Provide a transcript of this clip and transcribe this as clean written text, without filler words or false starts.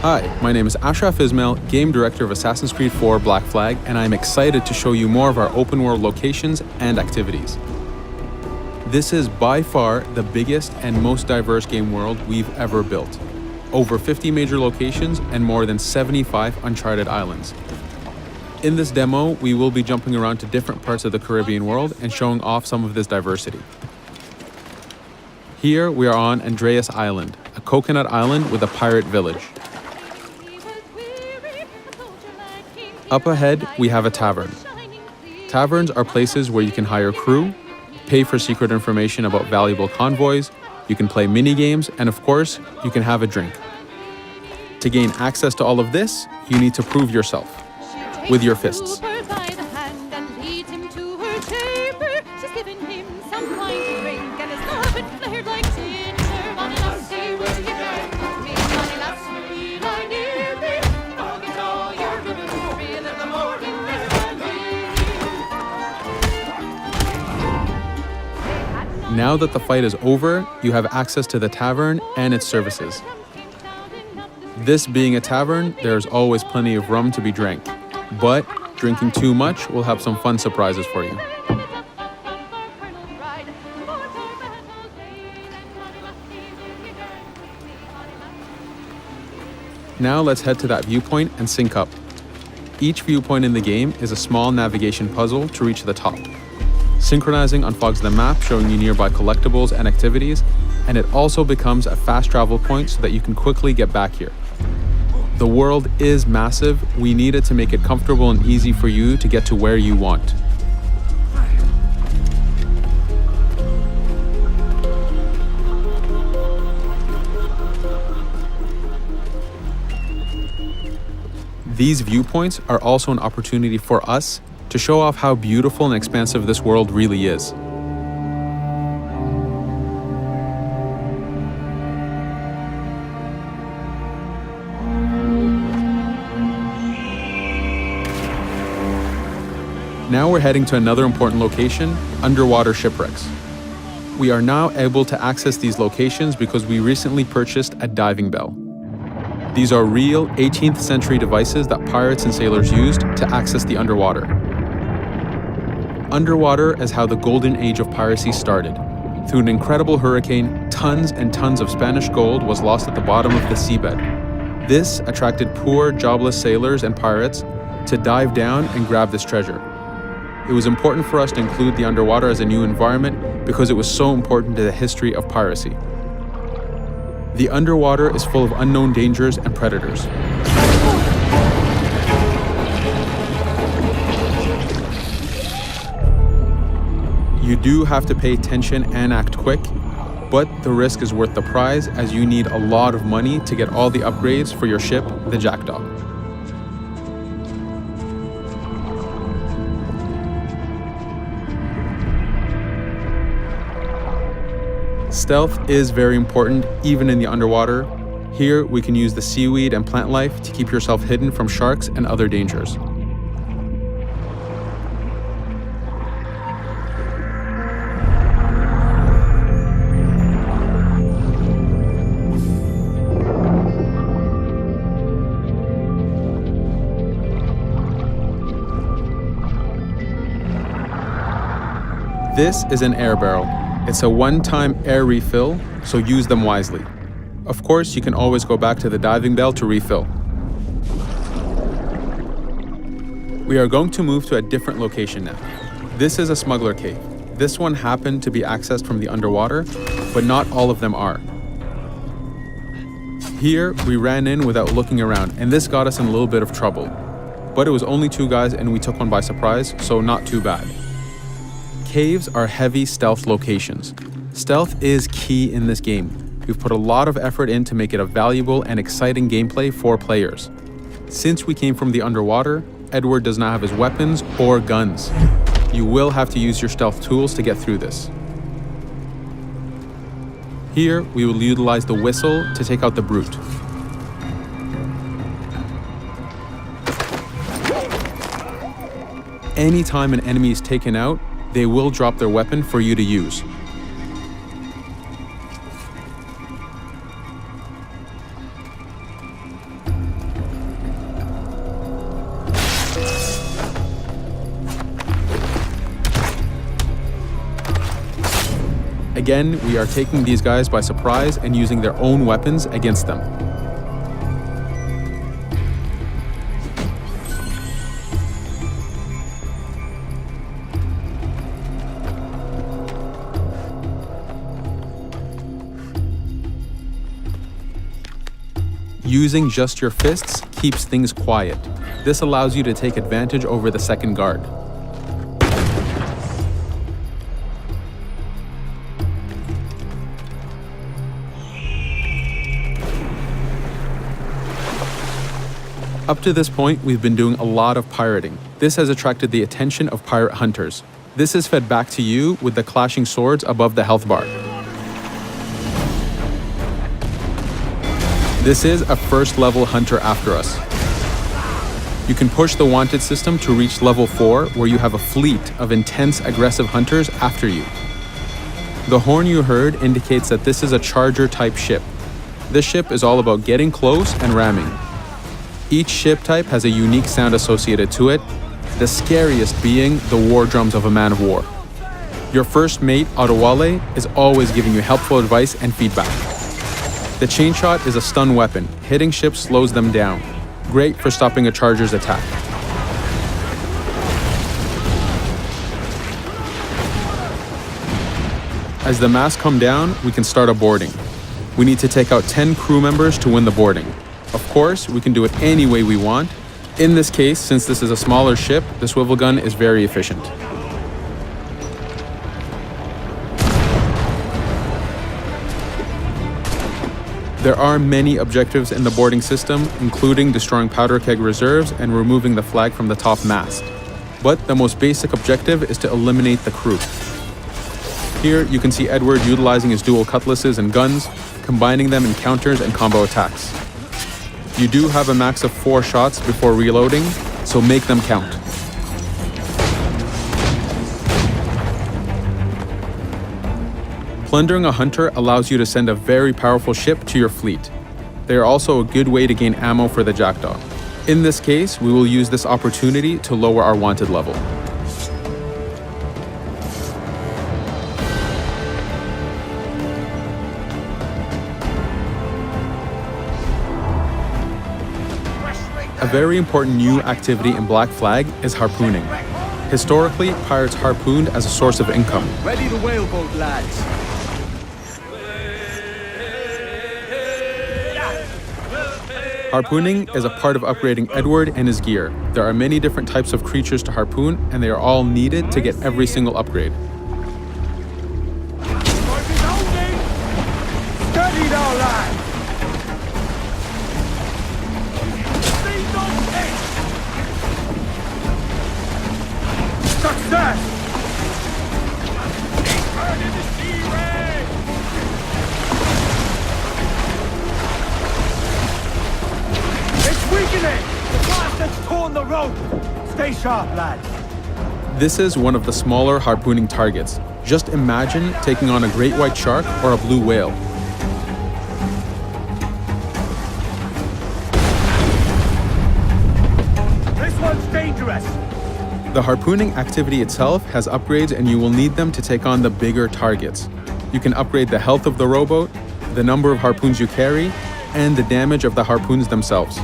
Hi, my name is Ashraf Ismail, Game Director of Assassin's Creed 4 Black Flag, and I'm excited to show you more of our open world locations and activities. This is by far the biggest and most diverse game world we've ever built. Over 50 major locations and more than 75 uncharted islands. In this demo, we will be jumping around to different parts of the Caribbean world and showing off some of this diversity. Here we are on Andreas Island, a coconut island with a pirate village. Up ahead, we have a tavern. Taverns are places where you can hire crew, pay for secret information about valuable convoys, you can play mini games, and of course, you can have a drink. To gain access to all of this, you need to prove yourself with your fists. Now that the fight is over, you have access to the tavern and its services. This being a tavern, there's always plenty of rum to be drank, but drinking too much will have some fun surprises for you. Now let's head to that viewpoint and sync up. Each viewpoint in the game is a small navigation puzzle to reach the top. Synchronizing unfogs the map, showing you nearby collectibles and activities, and it also becomes a fast travel point so that you can quickly get back here. The world is massive. We needed to make it comfortable and easy for you to get to where you want. These viewpoints are also an opportunity for us to show off how beautiful and expansive this world really is. Now we're heading to another important location, underwater shipwrecks. We are now able to access these locations because we recently purchased a diving bell. These are real 18th century devices that pirates and sailors used to access the underwater. Underwater is how the golden age of piracy started. Through an incredible hurricane, tons and tons of Spanish gold was lost at the bottom of the seabed. This attracted poor, jobless sailors and pirates to dive down and grab this treasure. It was important for us to include the underwater as a new environment because it was so important to the history of piracy. The underwater is full of unknown dangers and predators. You do have to pay attention and act quick, but the risk is worth the prize as you need a lot of money to get all the upgrades for your ship, the Jackdaw. Stealth is very important, even in the underwater. Here, we can use the seaweed and plant life to keep yourself hidden from sharks and other dangers. This is an air barrel. It's a one-time air refill, so use them wisely. Of course, you can always go back to the diving bell to refill. We are going to move to a different location now. This is a smuggler cave. This one happened to be accessed from the underwater, but not all of them are. Here, we ran in without looking around, and this got us in a little bit of trouble. But it was only two guys and we took one by surprise, so not too bad. Caves are heavy stealth locations. Stealth is key in this game. We've put a lot of effort in to make it a valuable and exciting gameplay for players. Since we came from the underwater, Edward does not have his weapons or guns. You will have to use your stealth tools to get through this. Here, we will utilize the whistle to take out the brute. Anytime an enemy is taken out, they will drop their weapon for you to use. Again, we are taking these guys by surprise and using their own weapons against them. Using just your fists keeps things quiet. This allows you to take advantage over the second guard. Up to this point, we've been doing a lot of pirating. This has attracted the attention of pirate hunters. This is fed back to you with the clashing swords above the health bar. This is a first level hunter after us. You can push the wanted system to reach level 4, where you have a fleet of intense aggressive hunters after you. The horn you heard indicates that this is a charger type ship. This ship is all about getting close and ramming. Each ship type has a unique sound associated to it, the scariest being the war drums of a man of war. Your first mate, Otowale, is always giving you helpful advice and feedback. The chain shot is a stun weapon. Hitting ships slows them down. Great for stopping a charger's attack. As the masts come down, we can start a boarding. We need to take out 10 crew members to win the boarding. Of course, we can do it any way we want. In this case, since this is a smaller ship, the swivel gun is very efficient. There are many objectives in the boarding system, including destroying powder keg reserves and removing the flag from the top mast. But the most basic objective is to eliminate the crew. Here, you can see Edward utilizing his dual cutlasses and guns, combining them in counters and combo attacks. You do have a max of 4 shots before reloading, so make them count. Plundering a hunter allows you to send a very powerful ship to your fleet. They are also a good way to gain ammo for the Jackdaw. In this case, we will use this opportunity to lower our wanted level. A very important new activity in Black Flag is harpooning. Historically, pirates harpooned as a source of income. Ready the whaleboat, lads. Harpooning is a part of upgrading Edward and his gear. There are many different types of creatures to harpoon, and they are all needed to get every single upgrade. Steady now, lads. Success! Turn into sea ray! It's weakening! The blast has torn the rope! Stay sharp, lads. This is one of the smaller harpooning targets. Just imagine taking on a great white shark or a blue whale. This one's dangerous! The harpooning activity itself has upgrades, and you will need them to take on the bigger targets. You can upgrade the health of the rowboat, the number of harpoons you carry, and the damage of the harpoons themselves.